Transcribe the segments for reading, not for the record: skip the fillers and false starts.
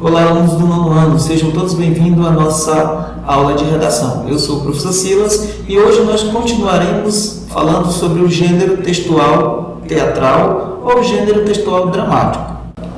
Olá, alunos do nono ano, sejam todos bem-vindos à nossa aula de redação. Eu sou o professor Silas e hoje nós continuaremos falando sobre o gênero textual teatral ou gênero textual dramático.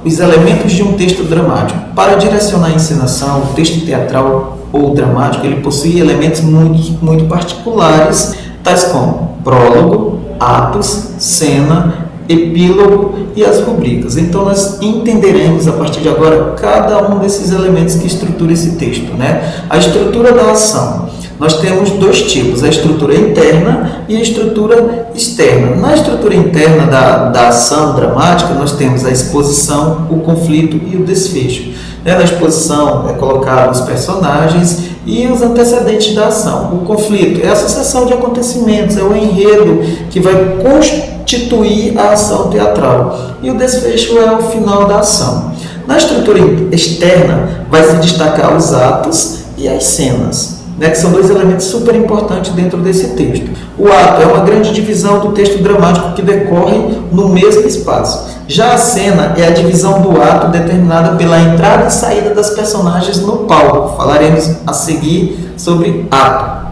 Os elementos de um texto dramático. Para direcionar a encenação, o texto teatral ou dramático ele possui elementos muito particulares, tais como prólogo, atos, cena, epílogo e as rubricas. Então nós entenderemos a partir de agora cada um desses elementos que estrutura esse texto, né? A estrutura da ação. Nós temos dois tipos, a estrutura interna e a estrutura externa. Na estrutura interna da ação dramática, nós temos a exposição, o conflito e o desfecho. Na exposição é colocado os personagens e os antecedentes da ação. O conflito é a sucessão de acontecimentos, é o enredo que vai constituir a ação teatral. E o desfecho é o final da ação. Na estrutura externa vai se destacar os atos e as cenas, que são dois elementos super importantes dentro desse texto. O ato é uma grande divisão do texto dramático que decorre no mesmo espaço. Já a cena é a divisão do ato determinada pela entrada e saída das personagens no palco. Falaremos a seguir sobre ato.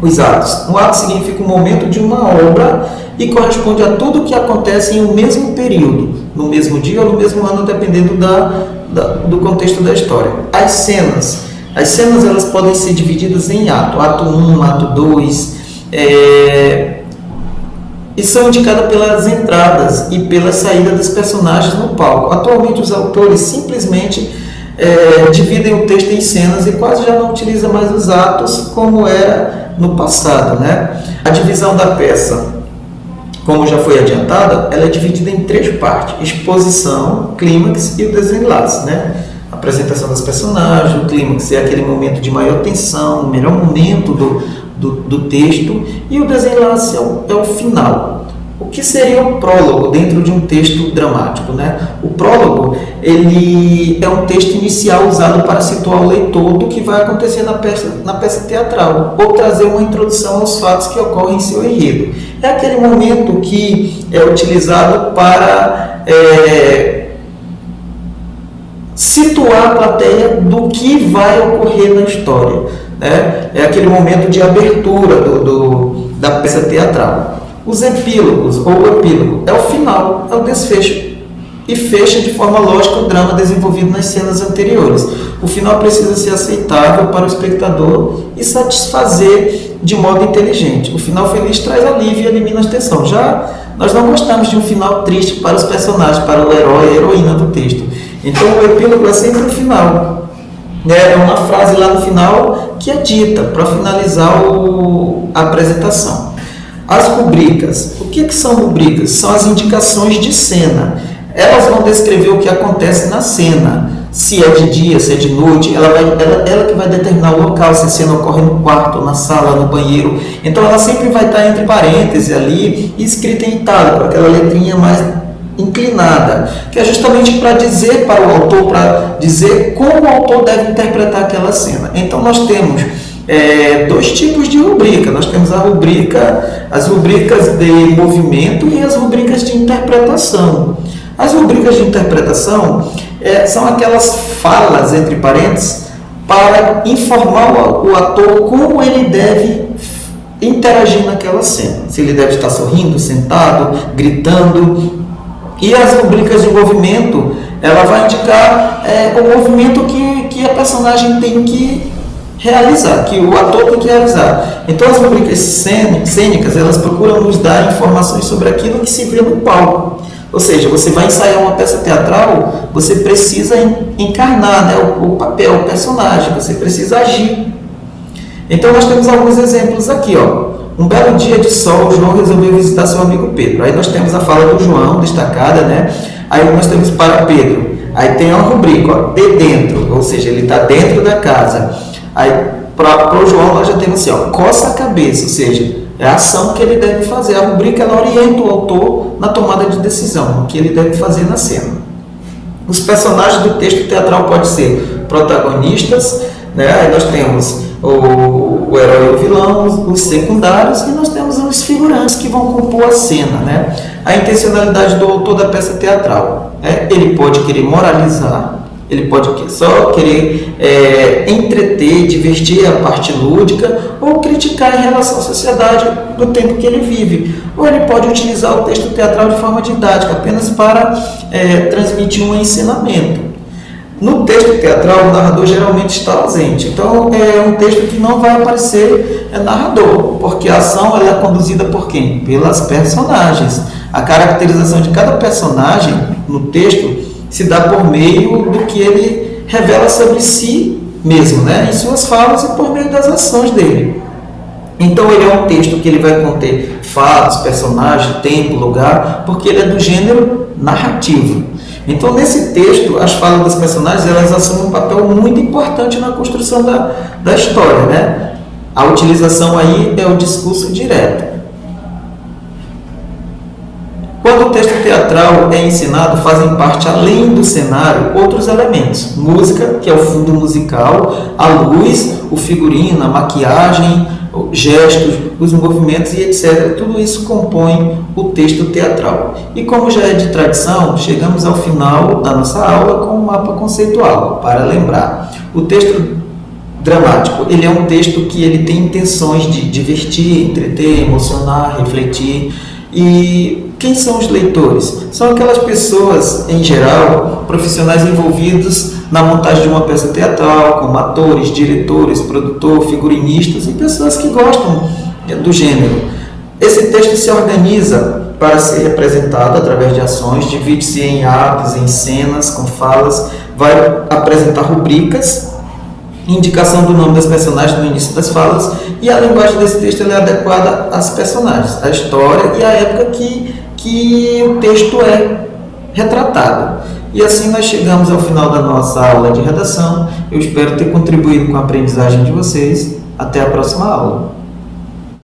Os atos. Um ato significa um momento de uma obra e corresponde a tudo que acontece em um mesmo período, no mesmo dia ou no mesmo ano, dependendo do contexto da história. As cenas. As cenas elas podem ser divididas em ato 1, ato 2, e são indicadas pelas entradas e pela saída dos personagens no palco. Atualmente os autores simplesmente dividem o texto em cenas e quase já não utilizam mais os atos como era no passado, né? A divisão da peça, como já foi adiantada, ela é dividida em três partes: exposição, clímax e o desenlace, né? Apresentação dos personagens, o clímax é aquele momento de maior tensão, o melhor momento do texto, e o desenlace é o final. O que seria o prólogo dentro de um texto dramático, né? O prólogo ele é um texto inicial usado para situar o leitor do que vai acontecer na peça teatral, ou trazer uma introdução aos fatos que ocorrem em seu enredo. É aquele momento que é utilizado para situar a plateia do que vai ocorrer na história, né? É aquele momento de abertura da peça teatral. Os epílogos ou o epílogo é o final, é o desfecho e fecha de forma lógica o drama desenvolvido nas cenas anteriores. O final precisa ser aceitável para o espectador e satisfazer de modo inteligente. O final feliz traz alívio e elimina a tensão. Já nós não gostamos de um final triste para os personagens, para o herói e a heroína do texto. Então o epílogo é sempre o final. É uma frase lá no final que é dita para finalizar a apresentação. As rubricas. O que são rubricas? São as indicações de cena. Elas vão descrever o que acontece na cena. Se é de dia, se é de noite, ela que vai determinar o local, se a cena ocorre no quarto, na sala, no banheiro. Então ela sempre vai estar entre parênteses ali, escrita em itálico, com aquela letrinha mais inclinada, que é justamente para dizer para o autor, para dizer como o autor deve interpretar aquela cena. Então nós temos dois tipos de rubrica. Nós temos as rubricas de movimento e as rubricas de interpretação. As rubricas de interpretação são aquelas falas, entre parênteses, para informar o ator como ele deve interagir naquela cena. Se ele deve estar sorrindo, sentado, gritando. E as rubricas de movimento, ela vai indicar o movimento que a personagem tem que realizar, que o ator tem que realizar. Então as rubricas cênicas, elas procuram nos dar informações sobre aquilo que se vê no palco. Ou seja, você vai ensaiar uma peça teatral, você precisa encarnar, né, o papel, o personagem, você precisa agir. Então nós temos alguns exemplos aqui, ó. Um belo dia de sol, o João resolveu visitar seu amigo Pedro. Aí nós temos a fala do João, destacada, né? Aí nós temos para Pedro. Aí tem uma rubrica, ó, de dentro, ou seja, ele está dentro da casa. Aí para o João nós já temos assim, ó, coça a cabeça, ou seja, é a ação que ele deve fazer. A rubrica ela orienta o autor na tomada de decisão, o que ele deve fazer na cena. Os personagens do texto teatral podem ser protagonistas, né? Aí nós temos o herói e o vilão, os secundários, e nós temos os figurantes que vão compor a cena, né? A intencionalidade do autor da peça teatral. Ele pode querer moralizar, Ele pode só querer entreter, divertir a parte lúdica ou criticar em relação à sociedade do tempo que ele vive. Ou ele pode utilizar o texto teatral de forma didática, apenas para transmitir um ensinamento. No texto teatral, o narrador geralmente está ausente. Então, é um texto que não vai aparecer narrador, porque a ação ela é conduzida por quem? Pelas personagens. A caracterização de cada personagem no texto se dá por meio do que ele revela sobre si mesmo, né? Em suas falas e por meio das ações dele. Então, ele é um texto que ele vai conter fatos, personagens, tempo, lugar, porque ele é do gênero narrativo. Então, nesse texto, as falas dos personagens elas assumem um papel muito importante na construção da história, né? A utilização aí é o discurso direto. Quando o texto teatral é ensinado, fazem parte, além do cenário, outros elementos. Música, que é o fundo musical, a luz, o figurino, a maquiagem, gestos, os movimentos e etc. Tudo isso compõe o texto teatral. E como já é de tradição, chegamos ao final da nossa aula com um mapa conceitual, para lembrar. O texto dramático, ele é um texto que ele tem intenções de divertir, entreter, emocionar, refletir. E quem são os leitores? São aquelas pessoas, em geral, profissionais envolvidos na montagem de uma peça teatral, como atores, diretores, produtor, figurinistas e pessoas que gostam do gênero. Esse texto se organiza para ser representado através de ações, divide-se em atos, em cenas, com falas, vai apresentar rubricas, indicação do nome das personagens no início das falas, e a linguagem desse texto é adequada às personagens, à história e à época que o texto é retratado. E assim nós chegamos ao final da nossa aula de redação. Eu espero ter contribuído com a aprendizagem de vocês. Até a próxima aula.